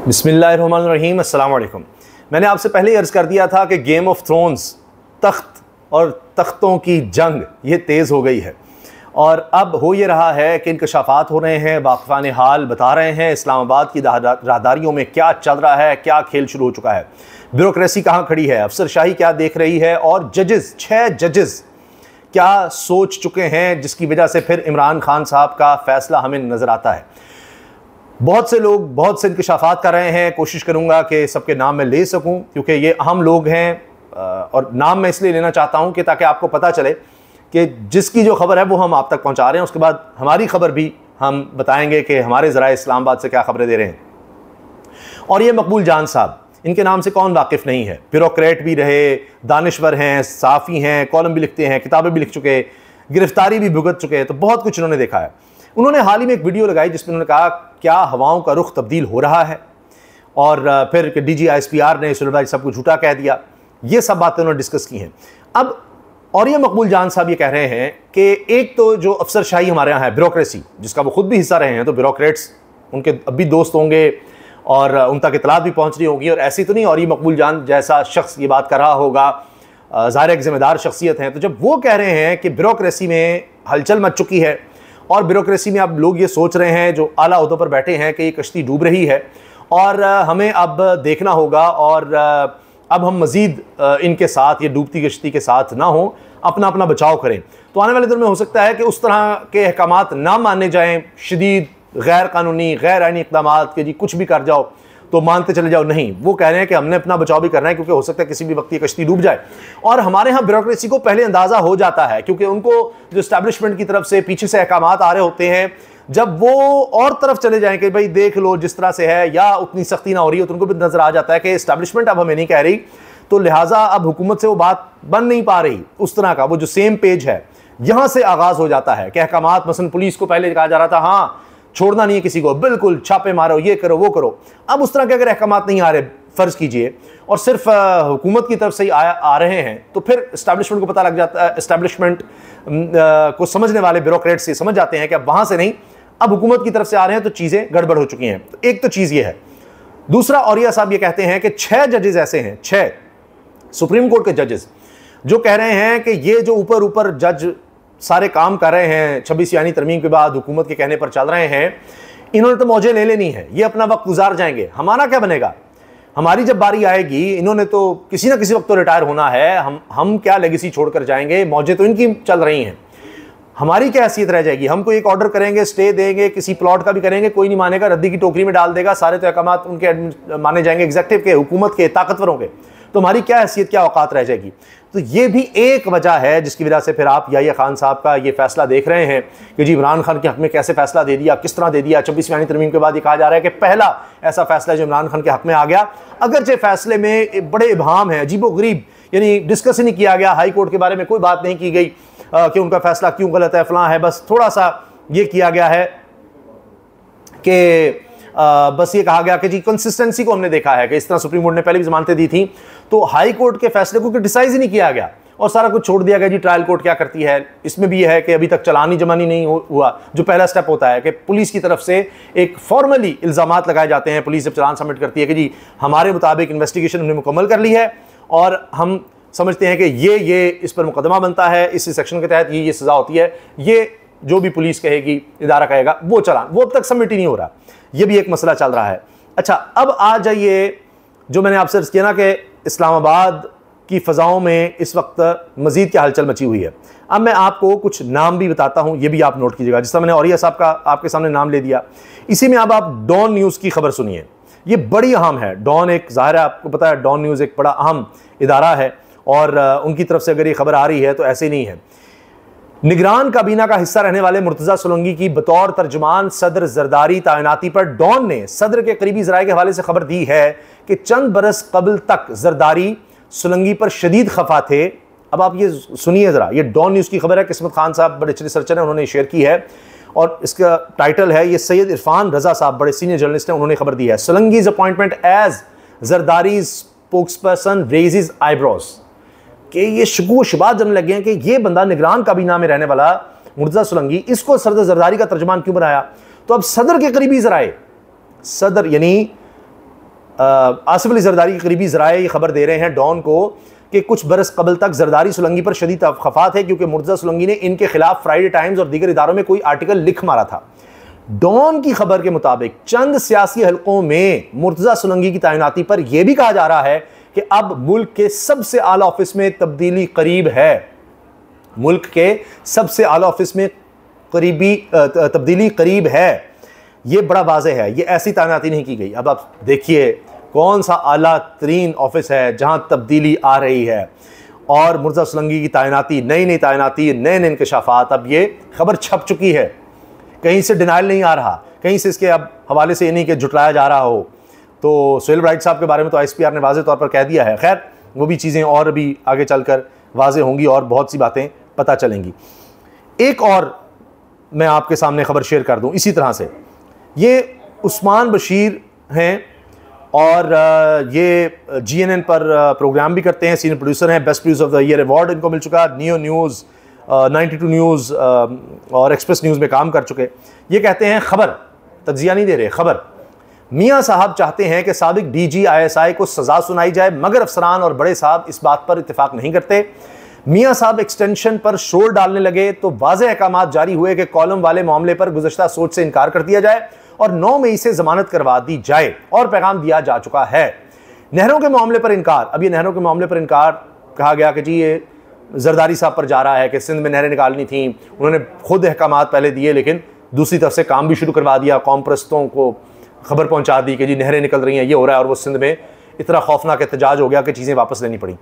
बिस्मिल्लाहिर्रहमानिर्रहीम, अस्सलाम वालेकुम। मैंने आपसे पहले ही अर्ज़ कर दिया था कि गेम ऑफ थ्रोन्स, तख्त और तख्तों की जंग ये तेज़ हो गई है और अब हो ये रहा है कि इंकशाफात हो रहे हैं, वाक़िफ़ान हाल बता रहे हैं इस्लामाबाद की राहदारियों में क्या चल रहा है, क्या खेल शुरू हो चुका है, ब्यूरोक्रेसी कहाँ खड़ी है, अफसरशाही क्या देख रही है और जजेस, 6 जजेस क्या सोच चुके हैं, जिसकी वजह से फिर इमरान खान साहब का फ़ैसला हमें नज़र आता है। बहुत से लोग बहुत से इंकशाफात कर रहे हैं, कोशिश करूंगा कि सबके नाम मैं ले सकूं क्योंकि ये अहम लोग हैं और नाम मैं इसलिए लेना चाहता हूं कि ताकि आपको पता चले कि जिसकी जो खबर है वो हम आप तक पहुंचा रहे हैं, उसके बाद हमारी खबर भी हम बताएंगे कि हमारे ज़राए इस्लामाबाद से क्या खबरें दे रहे हैं। और ये मकबूल जान साहब, इनके नाम से कौन वाकिफ़ नहीं है, ब्यूरोक्रेट भी रहे, दानिश्वर हैं, साफ़ी हैं, कॉलम भी लिखते हैं, किताबें भी लिख चुके, गिरफ्तारी भी भुगत चुके, तो बहुत कुछ इन्होंने देखा है। उन्होंने हाल ही में एक वीडियो लगाई जिसमें उन्होंने कहा क्या हवाओं का रुख तब्दील हो रहा है और फिर DGISPR ने सुलेमान सब कुछ झूठा कह दिया। ये सब बातें उन्होंने डिस्कस की हैं। अब और ये मकबूल जान साहब ये कह रहे हैं कि एक तो जो अफसरशाही हमारे यहाँ है, ब्यूरोक्रेसी, जिसका वो खुद भी हिस्सा रहे हैं, तो ब्यूरोक्रेट्स उनके अब भी दोस्त होंगे और उन तक इतलात भी पहुँच रही होगी और ऐसी तो नहीं और ये मकबूल जान जैसा शख्स ये बात कर रहा होगा, ज़ाहिर एक ज़िम्मेदार शख्सियत हैं। तो जब वो कह रहे हैं कि ब्यूरोक्रेसी में हलचल मच चुकी है और ब्यूरोक्रेसी में अब लोग ये सोच रहे हैं जो आला ओहदों पर बैठे हैं कि ये कश्ती डूब रही है और हमें अब देखना होगा और अब हम मज़ीद इनके साथ, ये डूबती कश्ती के साथ ना हो, अपना अपना बचाव करें। तो आने वाले दौर में हो सकता है कि उस तरह के अहकामात ना माने जाएँ, शदीद गैर कानूनी गैर आइनी इक़दाम के जी कुछ भी कर जाओ तो मानते चले जाओ, नहीं। वो कह रहे हैं कि हमने अपना बचाव भी करना है क्योंकि हो सकता है किसी भी वक्त ये कश्ती डूब जाए। और हमारे यहाँ ब्यूरोक्रेसी को पहले अंदाज़ा हो जाता है क्योंकि उनको जो इस्टेब्लिशमेंट की तरफ से पीछे से अहकामात आ रहे होते हैं, जब वो और तरफ चले जाएं कि भाई देख लो जिस तरह से है या उतनी सख्ती ना हो रही हो, तो उनको भी नज़र आ जाता है कि इस्टेब्लिशमेंट अब हमें नहीं कह रही, तो लिहाजा अब हुकूमत से वो बात बन नहीं पा रही। उस तरह का वो जो सेम पेज है, यहाँ से आगाज़ हो जाता है कि अहकामात, मसलन पुलिस को पहले कहा जा रहा था हाँ छोड़ना नहीं है किसी को, बिल्कुल छापे मारो, ये करो वो करो। अब उस तरह के अगर अहकामात नहीं आ रहे, फ़र्ज़ कीजिए, और सिर्फ हुकूमत की तरफ से ही आ रहे हैं, तो फिर इस्टेब्लिशमेंट को पता लग जाता है, इस्टेब्लिशमेंट को समझने वाले ब्यूरोक्रेट से समझ जाते हैं कि अब वहाँ से नहीं, अब हुकूमत की तरफ से आ रहे हैं तो चीज़ें गड़बड़ हो चुकी हैं। तो एक तो चीज़ ये है। दूसरा, औरिया साहब ये कहते हैं कि 6 जजेस ऐसे हैं, 6 सुप्रीम कोर्ट के जजेस, जो कह रहे हैं कि ये जो ऊपर ऊपर जज सारे काम कर रहे हैं 26 यानी तरमीम के बाद हुकूमत के कहने पर चल रहे हैं, इन्होंने तो मौजें ले लेनी है, ये अपना वक्त गुजार जाएंगे, हमारा क्या बनेगा, हमारी जब बारी आएगी, इन्होंने तो किसी ना किसी वक्त तो रिटायर होना है, हम क्या लेगेसी छोड़कर जाएंगे, मौजें तो इनकी चल रही हैं, हमारी क्या हैसियत रह जाएगी। हम कोई एक ऑर्डर करेंगे, स्टे देंगे, किसी प्लॉट का भी करेंगे, कोई नहीं मानेगा, रद्दी की टोकरी में डाल देगा, सारे तो अहकामात उनके माने जाएंगे, एग्जीक्यूटिव के, हुकूमत के, ताकतवरों के, तो हमारी क्या हैसियत, क्या औकात रह जाएगी। तो ये भी एक वजह है जिसकी वजह से फिर आप याहिया खान साहब का ये फैसला देख रहे हैं कि जी इमरान खान के हक में कैसे फैसला दे दिया, किस तरह दे दिया। 26वीं यानी तरमीम के बाद ये कहा जा रहा है कि पहला ऐसा फैसला जो इमरान खान के हक में आ गया, अगरचे फैसले में बड़े इबहाम है, अजीबोगरीब, यानी डिस्कस ही नहीं किया गया, हाई कोर्ट के बारे में कोई बात नहीं की गई कि उनका फैसला क्यों गलत है, फलां है, बस थोड़ा सा ये किया गया है कि बस ये कहा गया कि जी कंसिस्टेंसी को हमने देखा है कि इस तरह सुप्रीम कोर्ट ने पहले भी जमानतें दी थी, तो हाई कोर्ट के फैसले को क्रिटिसाइज ही नहीं किया गया और सारा कुछ छोड़ दिया गया जी ट्रायल कोर्ट क्या करती है। इसमें भी यह है कि अभी तक चलानी जमानी नहीं हुआ, जो पहला स्टेप होता है कि पुलिस की तरफ से एक फॉर्मली इल्ज़ामात लगाए जाते हैं, पुलिस जब चलान सबमिट करती है कि जी हमारे मुताबिक इन्वेस्टिगेशन हमने मुकम्मल कर ली है और हम समझते हैं कि ये इस पर मुकदमा बनता है, इस सेक्शन के तहत ये सज़ा होती है, ये जो भी पुलिस कहेगी, इदारा कहेगा, वो चलान, वो अब तक सबमिट ही नहीं हो रहा। ये भी एक मसला चल रहा है। अच्छा, अब आ जाइए जो मैंने आपसे अर्ज़ किया ना कि इस्लामाबाद की फ़ज़ाओं में इस वक्त मज़ीद क्या हलचल मची हुई है। अब मैं आपको कुछ नाम भी बताता हूँ, ये भी आप नोट कीजिएगा। जिस तरह मैंने औरिया साहब का आपके सामने नाम ले दिया, इसी में अब आप डॉन न्यूज़ की खबर सुनिए, ये बड़ी अहम है। डॉन एक, ज़ाहिर है आपको पता है, डॉन न्यूज़ एक बड़ा अहम इदारा है और उनकी तरफ से अगर ये खबर आ रही है तो ऐसे नहीं है। निगरान काबीना का हिस्सा रहने वाले मुर्तज़ा सोलंकी की बतौर तर्जुमान सदर जरदारी तैनाती पर डॉन ने सदर के करीबी ज़राए के हवाले से खबर दी है कि चंद बरस कबल तक जरदारी सोलंकी पर शदीद खफा थे। अब आप ये सुनिए ज़रा, ये डॉन न्यूज़ की खबर है, किस्मत खान साहब बड़े अच्छे रिसर्चर हैं, उन्होंने शेयर की है और इसका टाइटल है, ये सैयद इरफान रजा साहब बड़े सीनियर जर्नलिस्ट हैं, उन्होंने खबर दी है। Solanki's appointment as Zardari spokesperson raises eyebrows, कि ये शुगू शुबात जनने लगे हैं कि ये बंदा निगरान काबीना में रहने वाला मुर्तज़ा सोलंकी, इसको सदर जरदारी का तर्जुमान क्यों बनाया। तो अब सदर के करीबी ज़राए, सदर यानी आसिफ अली जरदारी के करीबी ज़राए ये खबर दे रहे हैं डॉन को कि कुछ बरस कबल तक जरदारी सोलंकी पर शदीद खफात है क्योंकि मुर्तज़ा सोलंकी ने इनके खिलाफ फ्राइडे टाइम्स और दीगर इदारों में कोई आर्टिकल लिख मारा था। डॉन की खबर के मुताबिक चंद सियासी हलकों में मुर्तज़ा सोलंकी की तैनाती पर यह भी कहा जा रहा है कि अब मुल्क के सबसे आला ऑफिस में तब्दीली करीब है। मुल्क के सबसे आला ऑफिस में तब्दीली करीब है। यह बड़ा वाज़ेह है, यह ऐसी तैनाती नहीं की गई। अब आप देखिए कौन सा आला तरीन ऑफिस है जहां तब्दीली आ रही है और मुर्तज़ा सोलंकी की तैनाती, नई तैनाती, नए इंकशाफात। अब ये खबर छप चुकी है, कहीं से डिनाइल नहीं आ रहा, कहीं से इसके अब हवाले से ये नहीं कि जुटलाया जा रहा हो। तो सुहेल ब्राइट साहब के बारे में तो ISPR ने वाज़े तौर पर कह दिया है। खैर वो भी चीज़ें और भी आगे चलकर वाज़े होंगी और बहुत सी बातें पता चलेंगी। एक और मैं आपके सामने खबर शेयर कर दूं इसी तरह से। ये उस्मान बशीर हैं और ये GNN पर प्रोग्राम भी करते हैं, सीनियर प्रोड्यूसर हैं, best producer of the year award इनको मिल चुका। नियो न्यूज़, 92 न्यूज़ और एक्सप्रेस न्यूज़ में काम कर चुके। ये कहते हैं, खबर तज्जिया नहीं दे रहे, खबर, मियाँ साहब चाहते हैं कि साबिक DG ISI को सज़ा सुनाई जाए मगर अफसरान और बड़े साहब इस बात पर इत्तेफाक नहीं करते। मियाँ साहब एक्सटेंशन पर शोर डालने लगे तो वाज़ेह अहकामात जारी हुए कि कॉलम वाले मामले पर गुज़श्ता सोच से इनकार कर दिया जाए और 9 मई से जमानत करवा दी जाए और पैगाम दिया जा चुका है। नहरों के मामले पर इनकार, अब ये नहरों के मामले पर इनकार कहा गया कि जी ये जरदारी साहब पर जा रहा है कि सिंध में नहरें निकालनी थी, उन्होंने खुद अहकामात पहले दिए लेकिन दूसरी तरफ से काम भी शुरू करवा दिया, कौम परस्तों को खबर पहुंचा दी कि जी नहरें निकल रही हैं, ये हो रहा है, और वो सिंध में इतना खौफनाक एहतजाज हो गया कि चीज़ें वापस लेनी पड़ी।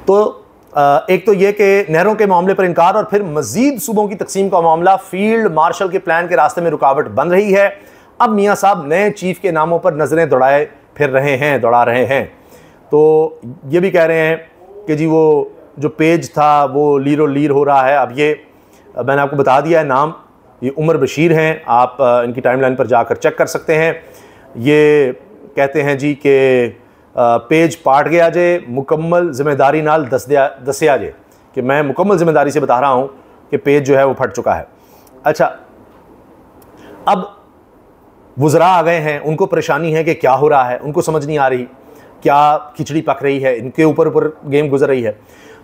तो एक तो ये कि नहरों के मामले पर इनकार और फिर मजीद सूबों की तकसीम का मामला फील्ड मार्शल के प्लान के रास्ते में रुकावट बन रही है। अब मियाँ साहब नए चीफ के नामों पर नज़रें दौड़ा रहे हैं। तो ये भी कह रहे हैं कि जी वो जो पेज था वो लीरो लीर हो रहा है। अब ये मैंने आपको बता दिया है नाम, ये उमर बशीर हैं, आप इनकी टाइमलाइन पर जाकर चेक कर सकते हैं। ये कहते हैं जी कि पेज पाट गया जे, मुकम्मल जिम्मेदारी नाल दसिया जे, कि मैं मुकम्मल जिम्मेदारी से बता रहा हूँ कि पेज जो है वो फट चुका है। अच्छा, अब वुज़रा आ गए हैं, उनको परेशानी है कि क्या हो रहा है, उनको समझ नहीं आ रही, क्या खिचड़ी पक रही है, इनके ऊपर गेम गुजर रही है।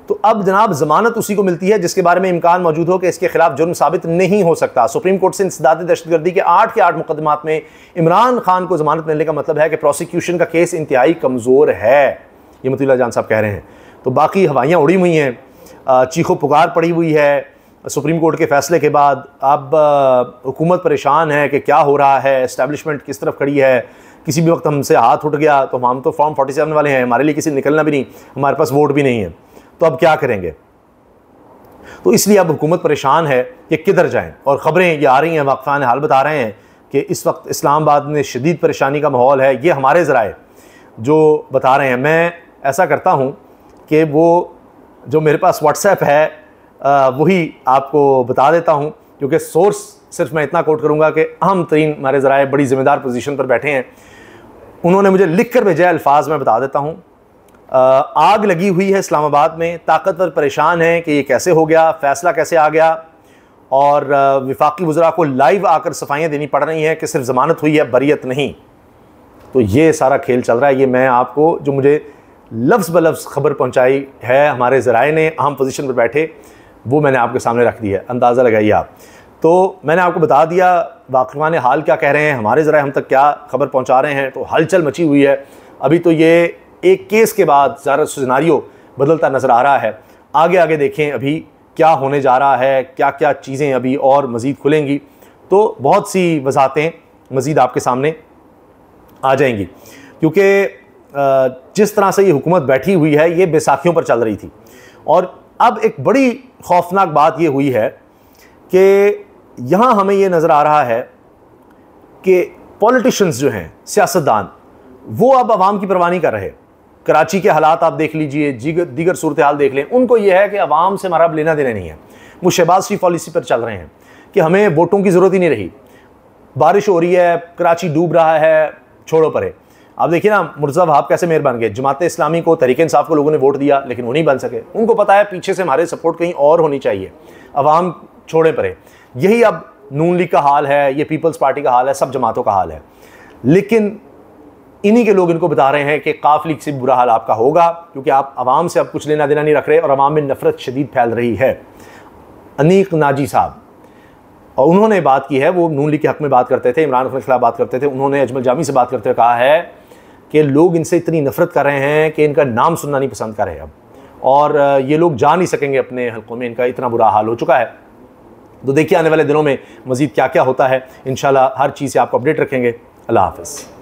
तो अब जनाब ज़मानत उसी को मिलती है जिसके बारे में इम्कान मौजूद हो कि इसके खिलाफ जुर्म साबित नहीं हो सकता। सुप्रीम कोर्ट से इंसदाद दहशतगर्दी के 8 के 8 मुकदमात में इमरान खान को ज़मानत मिलने का मतलब है कि प्रोसिक्यूशन का केस इंतहाई कमज़ोर है, ये मतुल्लाह जान साहब कह रहे हैं। तो बाकी हवाइयाँ उड़ी हुई हैं, चीखो पुकार पड़ी हुई है सुप्रीम कोर्ट के फैसले के बाद। अब हुकूमत परेशान है कि क्या हो रहा है, एस्टैब्लिशमेंट किस तरफ खड़ी है, किसी भी वक्त हमसे हाथ उठ गया तो हम तो फॉर्म 47 वाले हैं, हमारे लिए किसी निकलना भी नहीं, हमारे पास वोट भी नहीं है, तो अब क्या करेंगे। तो इसलिए अब हुकूमत परेशान है कि किधर जाएं। और ख़बरें ये आ रही हैं, वाक़फ़ान हाल बता रहे हैं कि इस वक्त इस्लामाबाद में शदीद परेशानी का माहौल है। ये हमारे ज़राए जो बता रहे हैं। मैं ऐसा करता हूँ कि वो जो मेरे पास व्हाट्सएप है वही आपको बता देता हूँ, क्योंकि सोर्स सिर्फ मैं इतना कोट करूँगा कि अहम तरीन हमारे ज़राए बड़ी ज़िम्मेदार पोजीशन पर बैठे हैं, उन्होंने मुझे लिख कर भेजा, अल्फाज में बता देता हूँ। आग लगी हुई है इस्लामाबाद में, ताकतवर परेशान हैं कि ये कैसे हो गया, फ़ैसला कैसे आ गया, और वफाकी वज़रा को लाइव आकर सफाइयाँ देनी पड़ रही हैं कि सिर्फ ज़मानत हुई है, बरियत नहीं। तो ये सारा खेल चल रहा है। ये मैं आपको जो मुझे लफ्ज़ ब लफ्ज़ खबर पहुँचाई है हमारे ज़राए ने, अहम पोजीशन पर बैठे, वो मैंने आपके सामने रख दी है, अंदाज़ा लगाइए आप। तो मैंने आपको बता दिया वाक़िफ़ान हाल क्या कह रहे हैं, हमारे ज़राए हम तक क्या खबर पहुँचा रहे हैं। तो हलचल मची हुई है। अभी तो ये एक केस के बाद ज़रा सिनेरियो बदलता नज़र आ रहा है। आगे आगे देखें अभी क्या होने जा रहा है, क्या क्या चीज़ें अभी और मज़ीद खुलेंगी, तो बहुत सी वजाहतें मज़ीद आपके सामने आ जाएंगी। क्योंकि जिस तरह से ये हुकूमत बैठी हुई है ये बैसाखियों पर चल रही थी, और अब एक बड़ी खौफनाक बात ये हुई है कि यहाँ हमें ये नज़र आ रहा है कि पॉलिटिशियंस जो हैं, सियासतदान, वो अब आवाम की परवाह नहीं कर रहे। कराची के हालात आप देख लीजिए, दीगर सूरत हाल देख लें, उनको ये है कि आवाम से हमारा अब लेना देना नहीं है। वो शहबाज शरीफ पॉलिसी पर चल रहे हैं कि हमें वोटों की ज़रूरत ही नहीं रही, बारिश हो रही है, कराची डूब रहा है, छोड़ो परे। आप देखिए ना मुर्तज़ा वहाब कैसे मेयर बन गए। जमात इस्लामी को, तहरीक इंसाफ को लोगों ने वोट दिया लेकिन वो नहीं बन सके। उनको पता है पीछे से हमारे सपोर्ट कहीं और होनी चाहिए, अवाम छोड़े परे। यही अब नून लीग का हाल है, ये पीपल्स पार्टी का हाल है, सब जमातों का हाल है। लेकिन इन्हीं के लोग इनको बता रहे हैं कि काफ लीग से बुरा हाल आपका होगा, क्योंकि आप आवाम से अब कुछ लेना देना नहीं रख रहे और आवाम में नफरत शदीद फैल रही है। अनीक नाजी साहब, और उन्होंने बात की है, वो नून लीग के हक में बात करते थे, इमरान खान के खिलाफ बात करते थे। उन्होंने अजमल जामी से बात करते हुए कहा है कि लोग इनसे इतनी नफरत कर रहे हैं कि इनका नाम सुनना नहीं पसंद कर रहे अब, और ये लोग जा नहीं सकेंगे अपने हल्कों में, इनका इतना बुरा हाल हो चुका है। तो देखिए आने वाले दिनों में मज़ीद क्या क्या होता है, इंशाल्लाह हर चीज़ से आपको अपडेट रखेंगे। अल्लाह हाफ़िज़।